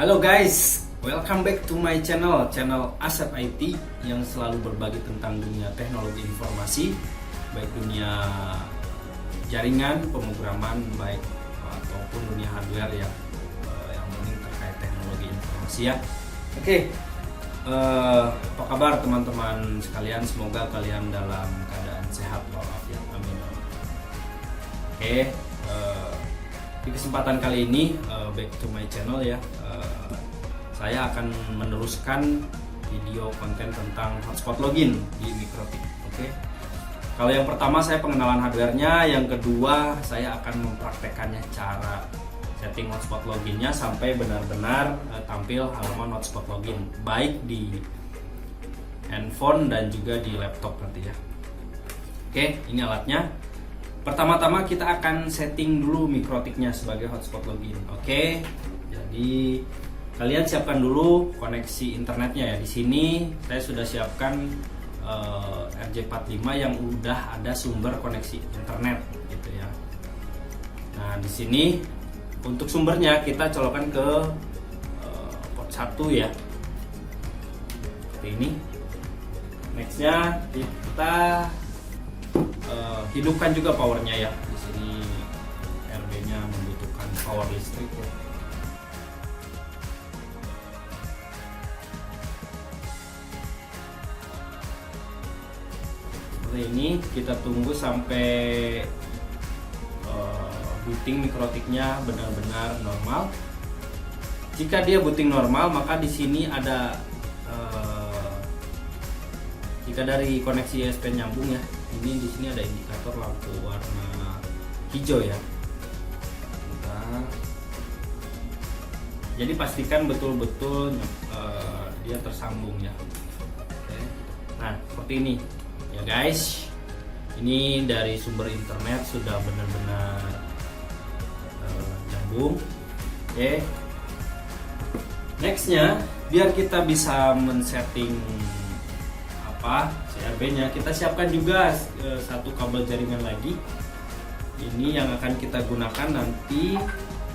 Halo guys, welcome back to my channel Asep IT yang selalu berbagi tentang dunia teknologi informasi, baik dunia jaringan, pemrograman, baik ataupun dunia hardware ya, yang penting terkait teknologi informasi ya. Oke, apa kabar teman-teman sekalian? Semoga kalian dalam keadaan sehat walafiat, amin. Oke, di kesempatan kali ini back to my channel ya, saya akan meneruskan video konten tentang hotspot login di Mikrotik. Oke. Kalau yang pertama saya pengenalan hardwarenya, yang kedua saya akan mempraktekannya cara setting hotspot loginnya sampai benar-benar tampil halaman hotspot login baik di handphone dan juga di laptop nanti ya. Oke, ini alatnya. Pertama-tama kita akan setting dulu Mikrotiknya sebagai hotspot login. Oke. Jadi kalian siapkan dulu koneksi internetnya ya. Di sini saya sudah siapkan RJ45 yang udah ada sumber koneksi internet gitu ya. Nah, di sini untuk sumbernya kita colokkan ke port 1 ya. Seperti ini. Nextnya kita hidupkan juga powernya ya. Di sini RB-nya membutuhkan power listrik ya. Seperti ini, kita tunggu sampai booting Mikrotiknya benar-benar normal. Jika dia booting normal, maka di sini ada jika dari koneksi ISP nyambung ya. Ini di sini ada indikator lampu warna hijau ya. Bentar. Jadi pastikan betul-betul dia tersambung ya. Oke. Nah, seperti ini. Ya guys, ini dari sumber internet sudah benar-benar nyambung. Oke. Nextnya, biar kita bisa men-setting CRB-nya, kita siapkan juga satu kabel jaringan lagi. Ini yang akan kita gunakan nanti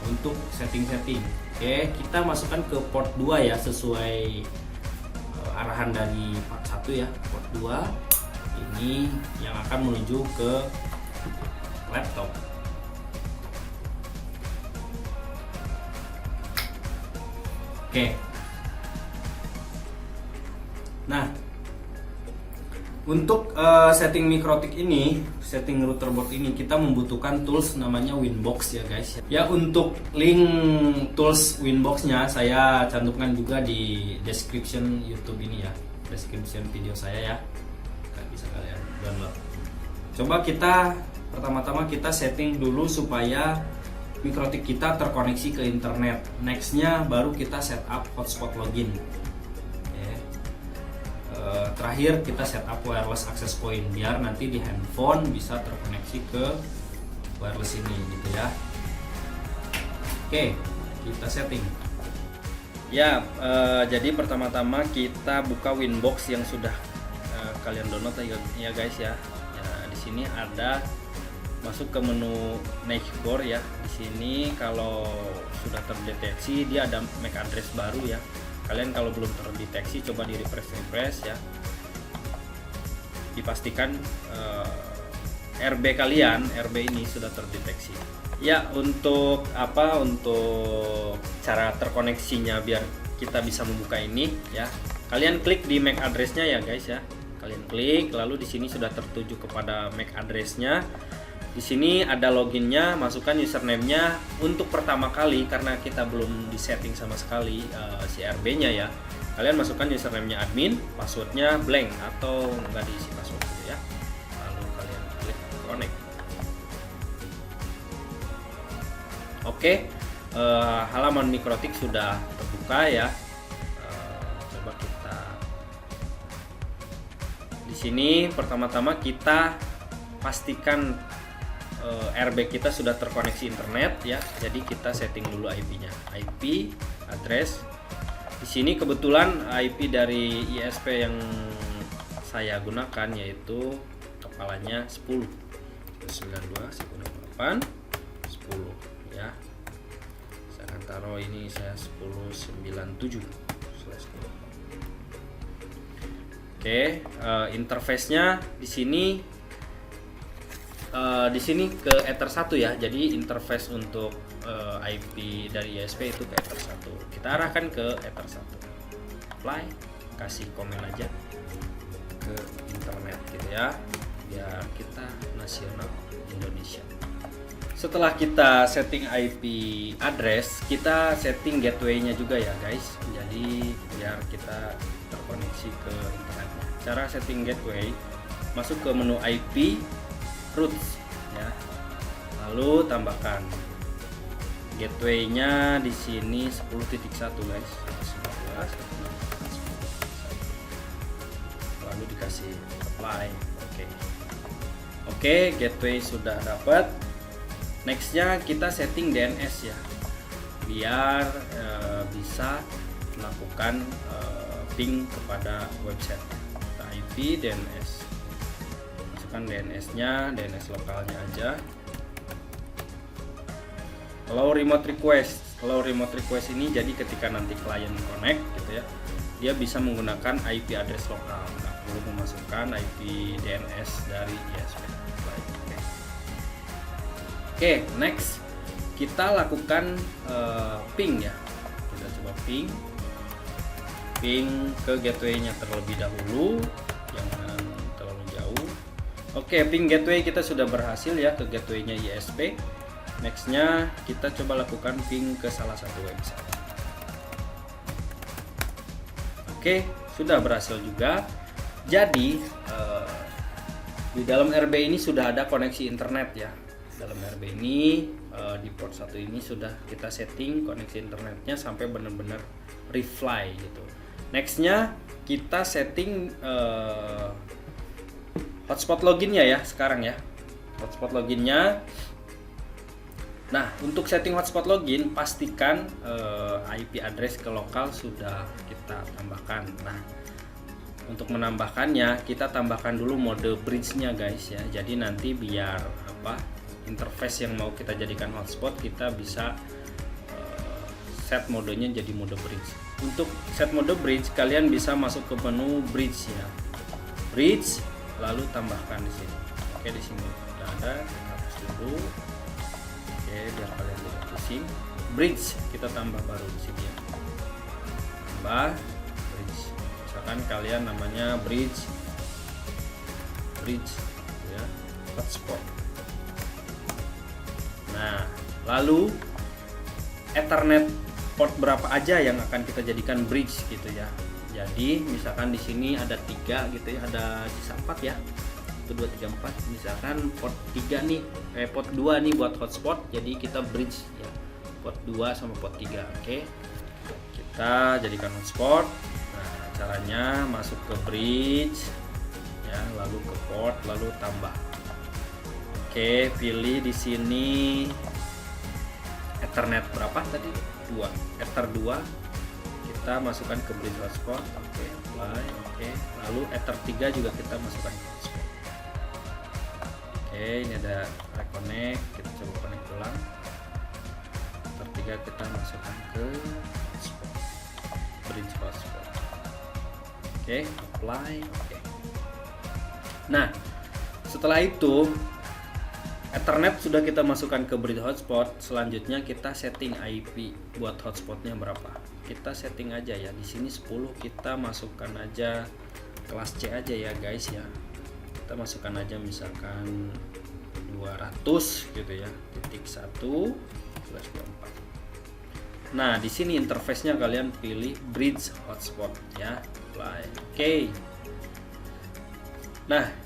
untuk setting-setting. Oke, kita masukkan ke port 2 ya, sesuai arahan dari part 1 ya, port 2. Ini yang akan menuju ke laptop. Oke. Nah, untuk setting Mikrotik ini, setting router board ini, kita membutuhkan tools namanya Winbox ya guys. Ya, untuk link tools Winboxnya saya cantumkan juga di description YouTube ini ya, description video saya ya. Bisa kalian download. Coba kita pertama-tama kita setting dulu supaya Mikrotik kita terkoneksi ke internet. Nextnya baru kita setup hotspot login. Terakhir kita setup wireless access point biar nanti di handphone bisa terkoneksi ke wireless ini gitu ya. Oke, kita setting. Ya, jadi pertama-tama kita buka Winbox yang sudah kalian download ya guys ya. Di sini ada masuk ke menu Navigate ya. Di sini kalau sudah terdeteksi dia ada MAC address baru ya. Kalian kalau belum terdeteksi coba di refresh ya. Dipastikan RB kalian, RB ini sudah terdeteksi. Ya, untuk untuk cara terkoneksinya biar kita bisa membuka ini ya. Kalian klik di MAC address-nya ya guys ya. Kalian klik, lalu di sini sudah tertuju kepada MAC address-nya. Di sini ada loginnya, masukkan username-nya untuk pertama kali karena kita belum disetting sama sekali si RB-nya ya. Kalian masukkan username-nya admin, password-nya blank atau nggak diisi password gitu ya. Lalu kalian klik connect. Oke, halaman Mikrotik sudah terbuka ya. Coba kita di sini pertama-tama kita pastikan RB kita sudah terkoneksi internet ya. Jadi kita setting dulu IP-nya. IP address. Di sini kebetulan IP dari ISP yang saya gunakan yaitu kepalanya 10. 92.168.10 ya. Saya akan taruh ini saya 1097/24. Oke, interface-nya di sini ke Ether 1 ya. Jadi interface untuk IP dari ISP itu ke Ether 1. Kita arahkan ke Ether 1. Apply, kasih komen aja ke internet gitu ya. Biar kita nasional Indonesia. Setelah kita setting IP address, kita setting gateway-nya juga ya guys. Jadi biar kita terkoneksi ke internetnya. Cara setting gateway, masuk ke menu IP routes ya. Lalu tambahkan gateway-nya di sini 10.1 guys. 11, lalu dikasih apply. Oke, gateway sudah dapat. Nextnya kita setting DNS ya, biar bisa melakukan ping kepada website. Kita IP DNS, masukkan DNS-nya, DNS lokalnya aja. Kalau remote request ini jadi ketika nanti klien connect gitu ya, dia bisa menggunakan IP address lokal, nggak perlu memasukkan IP DNS dari ISP. Oke, next kita lakukan ping ya. Kita coba ping ke gateway-nya terlebih dahulu, jangan terlalu jauh. Oke, ping gateway kita sudah berhasil ya ke gateway-nya ISP. Nextnya kita coba lakukan ping ke salah satu website. Oke, sudah berhasil juga. Jadi di dalam RB ini sudah ada koneksi internet ya. Dalam RB ini di port 1 ini sudah kita setting koneksi internetnya sampai benar-benar refly gitu. Nextnya kita setting hotspot loginnya ya sekarang ya. Hotspot loginnya. Nah, untuk setting hotspot login pastikan IP address ke lokal sudah kita tambahkan. Nah, untuk menambahkannya kita tambahkan dulu mode bridge-nya guys ya. Jadi nanti biar interface yang mau kita jadikan hotspot kita bisa set modenya jadi mode bridge. Untuk set mode bridge kalian bisa masuk ke menu bridge ya. Bridge lalu tambahkan di sini. Oke, di sini sudah ada, hapus dulu. Oke, biar kalian tidak pusing. Bridge kita tambah baru di sini ya. Tambah bridge. Misalkan kalian namanya bridge ya, hotspot. Nah, lalu Ethernet port berapa aja yang akan kita jadikan bridge gitu ya. Jadi misalkan di sini ada 3 gitu ya, ada sisa 4 ya. 1 2 3 4. Misalkan port 3 nih, port 2 nih buat hotspot. Jadi kita bridge ya. Port 2 sama port 3. Oke. Kita jadikan hotspot. Nah, caranya masuk ke bridge ya, lalu ke port, lalu tambah. Oke, pilih di sini Ethernet berapa tadi? 2. Ether 2. Kita masukkan ke bridge hotspot. Oke, apply. Oke. Lalu Ether 3 juga kita masukkan ke hotspot. Oke, ini ada reconnect. Kita coba connect ulang. Ether 3 kita masukkan ke hotspot. Bridge hotspot. Oke, apply. Oke. Nah, setelah itu Ethernet sudah kita masukkan ke bridge hotspot. Selanjutnya kita setting IP buat hotspotnya berapa. Kita setting aja ya. Di sini 10, kita masukkan aja kelas C aja ya guys ya. Kita masukkan aja misalkan 200 gitu ya. .1/24. Nah, di sini interface-nya kalian pilih bridge hotspot ya. Oke. Nah,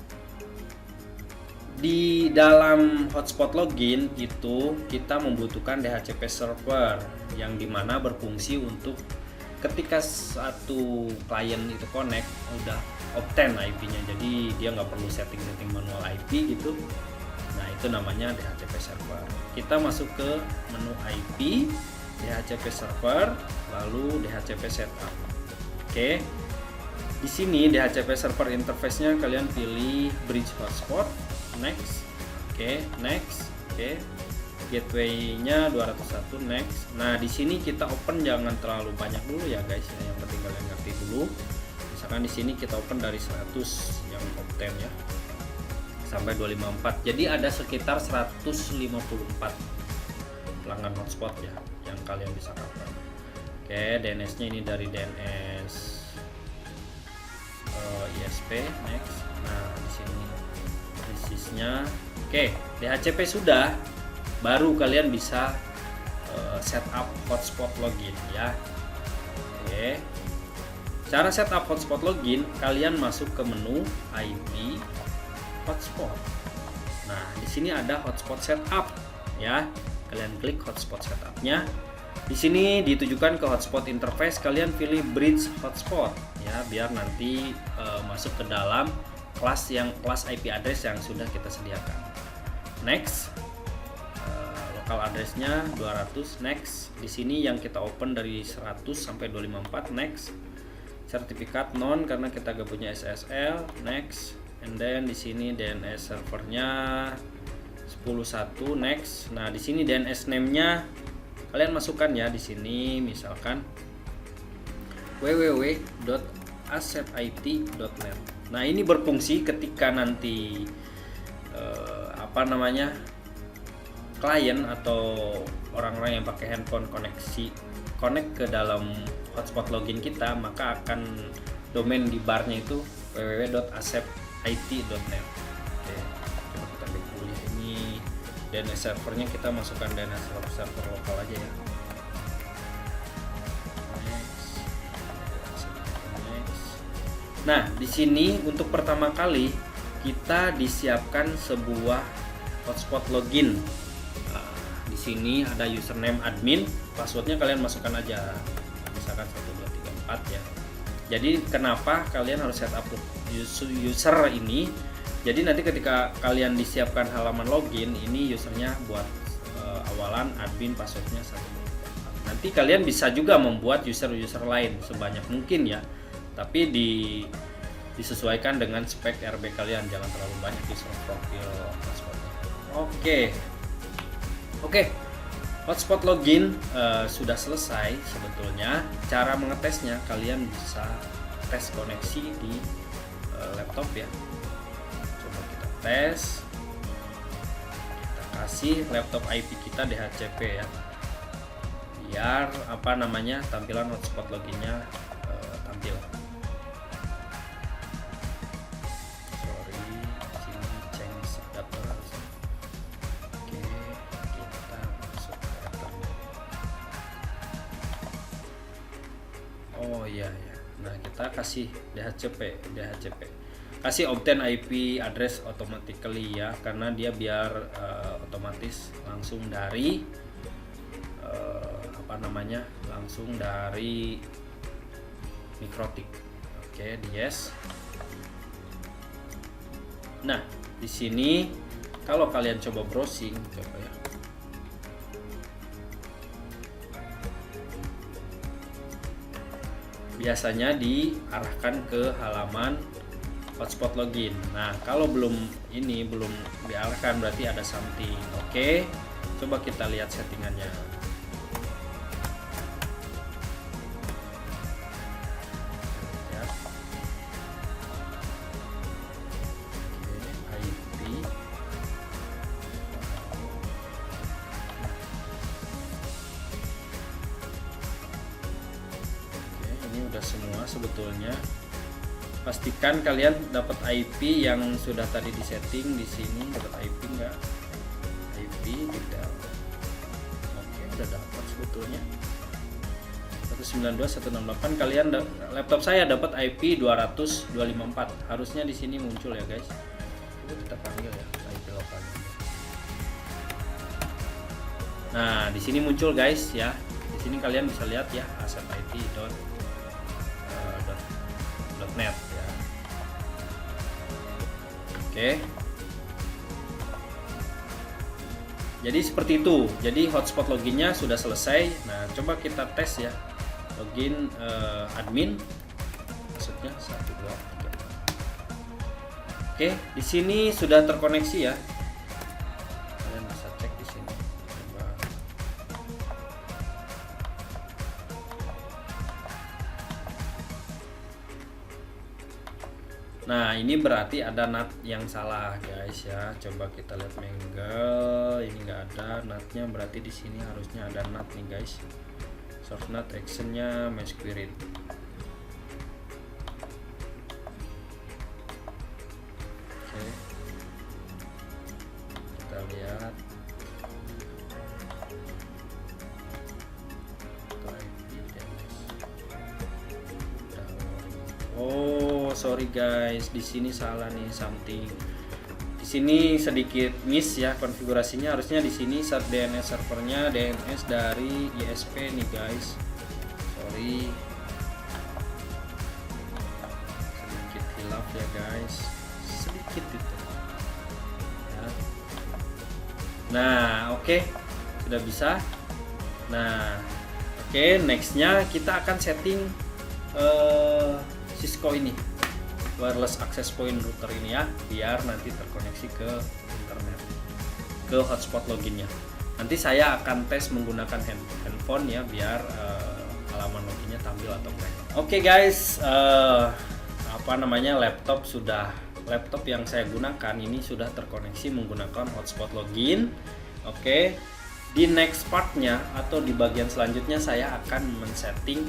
di dalam hotspot login itu kita membutuhkan DHCP server yang dimana berfungsi untuk ketika satu klien itu connect udah obtain IP-nya, jadi dia nggak perlu setting manual IP gitu. Nah, itu namanya DHCP server. Kita masuk ke menu IP, DHCP server, lalu DHCP setup. Oke. Di sini DHCP server interface-nya kalian pilih bridge hotspot. Next. Oke, next. Oke. gateway-nya 201 next. Nah, di sini kita open jangan terlalu banyak dulu ya guys. Yang penting kalian ngerti dulu. Misalkan di sini kita open dari 100 yang top 10 ya. Sampai 254. Jadi ada sekitar 154 pelanggan hotspot ya yang kalian bisa cover. Oke, DNS-nya ini dari DNS ISP next. Nah, di sini persisnya. Oke, DHCP sudah. Baru kalian bisa setup hotspot login ya. Oke. Cara setup hotspot login, kalian masuk ke menu IP hotspot. Nah, di sini ada hotspot setup ya. Kalian klik hotspot setupnya. Di sini ditujukan ke hotspot interface, kalian pilih bridge hotspot ya, biar nanti masuk ke dalam kelas IP address yang sudah kita sediakan. Next. Local address-nya 200 next. Di sini yang kita open dari 100 sampai 254 next. Sertifikat non karena kita gak punya SSL next. And then di sini DNS servernya 101 next. Nah, di sini DNS name-nya kalian masukkan ya di sini misalkan www.asepit.net. Nah, ini berfungsi ketika nanti klien atau orang-orang yang pakai handphone connect ke dalam hotspot login kita, maka akan domain di barnya itu www.asepit.net. Oke, coba kita klik dulu ini DNS servernya, kita masukkan DNS server lokal aja ya. Next. Nah, di sini untuk pertama kali kita disiapkan sebuah hotspot login. Di sini ada username admin, passwordnya kalian masukkan aja, misalkan 1234 ya. Jadi kenapa kalian harus setup user ini? Jadi nanti ketika kalian disiapkan halaman login, ini usernya buat awalan admin, passwordnya 1234. Nanti kalian bisa juga membuat user lain sebanyak mungkin ya, tapi disesuaikan dengan spek RB kalian, jangan terlalu banyak user profil passwordnya. Oke, hotspot login sudah selesai sebetulnya. Cara mengetesnya, kalian bisa tes koneksi di laptop ya. Coba kita tes. Kita kasih laptop IP kita DHCP ya. Biar tampilan hotspot loginnya tampil. Oh iya ya. Nah, kita kasih DHCP. Kasih obtain IP address automatically ya, karena dia biar otomatis langsung dari langsung dari Mikrotik. Oke, yes. Nah, di sini kalau kalian coba browsing, coba ya. Biasanya diarahkan ke halaman hotspot login. Nah, kalau belum diarahkan berarti ada something. Oke, coba kita lihat settingannya. Ya. Oke, IP. Udah semua sebetulnya. Pastikan kalian dapat IP yang sudah tadi disetting di sini. Dapat IP enggak? IP tidak. Oke, udah dapat sebetulnya. 192.168. Kalian laptop saya dapat IP 200.254. Harusnya di sini muncul ya, guys. Itu kita panggil ya IP lokalnya. Nah, di sini muncul guys ya. Di sini kalian bisa lihat ya asepit.net ya. Oke. Jadi seperti itu. Jadi hotspot loginnya sudah selesai. Nah, coba kita tes ya. Login admin. Maksudnya 1 2 3. Oke, di sini sudah terkoneksi ya. Kalian bisa cek di sini. Nah, ini berarti ada nut yang salah guys ya. Coba kita lihat mangle, ini nggak ada nutnya, berarti di sini harusnya ada nut nih guys. Soft nut actionnya mesh spirit. Oke, kita lihat. Oh, sorry guys, di sini salah nih something. Di sini sedikit miss ya konfigurasinya. Harusnya di sini saat DNS servernya DNS dari ISP nih guys. Sorry. Sedikit hilaf ya guys. Sedikit itu. Ya. Nah, oke. Sudah bisa. Nah, oke, nextnya kita akan setting Cisco ini, wireless access point router ini ya, biar nanti terkoneksi ke internet, ke hotspot loginnya. Nanti saya akan tes menggunakan handphone ya, biar halaman loginnya tampil atau enggak. Oke guys, laptop yang saya gunakan ini sudah terkoneksi menggunakan hotspot login. Oke. Di next partnya atau di bagian selanjutnya saya akan men-setting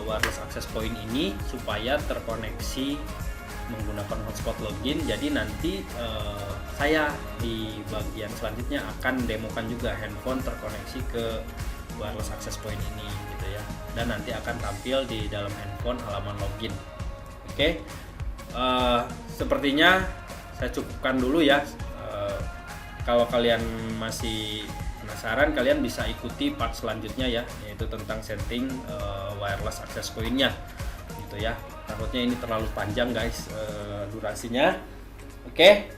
wireless access point ini supaya terkoneksi menggunakan hotspot login. Jadi nanti saya di bagian selanjutnya akan demokan juga handphone terkoneksi ke wireless access point ini gitu ya. Dan nanti akan tampil di dalam handphone halaman login. Oke. Sepertinya saya cukupkan dulu ya. Kalau kalian masih penasaran, kalian bisa ikuti part selanjutnya ya, yaitu tentang setting wireless access point-nya gitu ya. Takutnya ini terlalu panjang guys durasinya. Oke.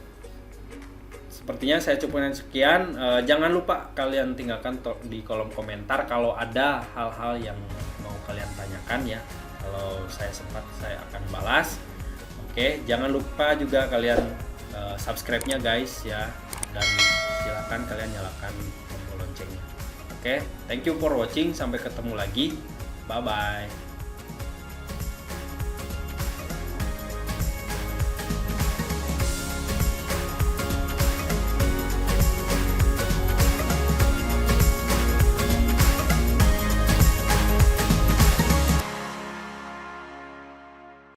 Sepertinya saya cukupkan sekian. Jangan lupa kalian tinggalkan di kolom komentar kalau ada hal-hal yang mau kalian tanyakan ya. Kalau saya sempat saya akan balas. Oke, jangan lupa juga kalian subscribe-nya guys ya, dan silakan kalian nyalakan tombol loncengnya. Oke, thank you for watching, sampai ketemu lagi, bye bye.